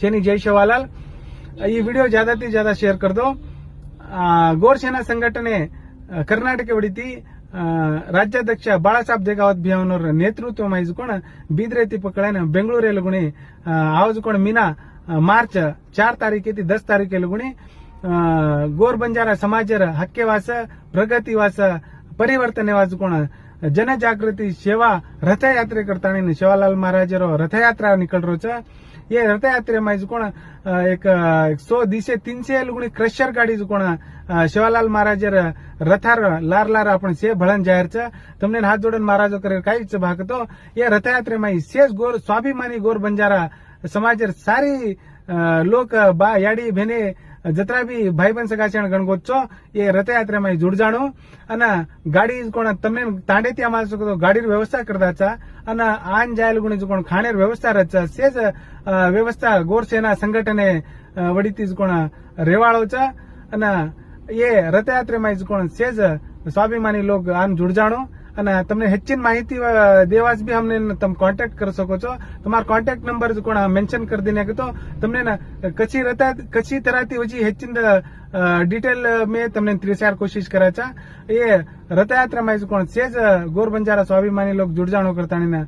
छेनी जय शिवालाल ಈ video ಜಾದಾತಿ ಜಾದಾ share ಕರ್ದೋ ಗೋರ್ ಸೇನಾ ಸಂಘಟನೆ ಕರ್ನಾಟಕ ಹೊಡಿತಿ ರಾಜ್ಯಾಧ್ಯಕ್ಷ ಬಾಳಾಸಾಹೇಬ್ ದೇಗಾವತ್ ಬಿಯವನವರ ನೇತೃತ್ವ ವಹಿಸಿಕೊಂಡು ಬೀದ್ರೇತಿ ಪಕ್ಕಳೇನ ಬೆಂಗಳೂರಲ್ಲಿ ಗುಣಿ ಆವಜಿಕೊಂಡು ಮೀನಾ ಮಾರ್ಚ್ 4 तारीख 10 तारीख गुणी गोर बंजारा समाजर हक्केवास प्रगतीवास परिवर्तने वाचकोण जनजागृती सेवा रथयात्रे करता शिवालाल महाराजर रथयात्रा निकल छ ये रथयात्रे में कोण एक 100-300 लुगणी क्रशर गाड़ी कोण शिवालाल महाराजर रथार लार आपण से भळन जाहीर छ तमने हाथ जोडन महाराजो करे काहीच भागतो ये रथयात्रे में शेष गोर स्वाभिमानी गोर बंजारा समाजर सारी लोक बा याडी भेने जत्रा भी भाई बहन सगाचण गणगोत्सव ये रथयात्रा में जुड़ जाणो अने गाड़ी कोण तमने तांडे त्या माल सको गाड़ी व्यवस्था करदाचा अने आन जायल गुणी कोण खाणेर व्यवस्था रचा सेज व्यवस्था गोर सेना संघटने वडीती कोण रेवाळोचा अने ये रथयात्रे में कोण सेज स्वाभिमानी लोग आन जुड़ जाणो અને તમને ಹೆಚ್ಚಿನ માહિતી દેવાસ બી हमने તમ કોન્ટેક્ટ કરી શકો છો તમારો કોન્ટેક્ટ નંબર કોણ મેન્શન કરી દીને કે તો તમને કચ્છી તરાતી વજી ಹೆಚ್ಚಿನ डिटेल में तमने त्रिसार कोशिश कराचा ये रथयात्रा में कोण सेज गोर बंजारा स्वाभिमानी लोग जुड़ जाणो करता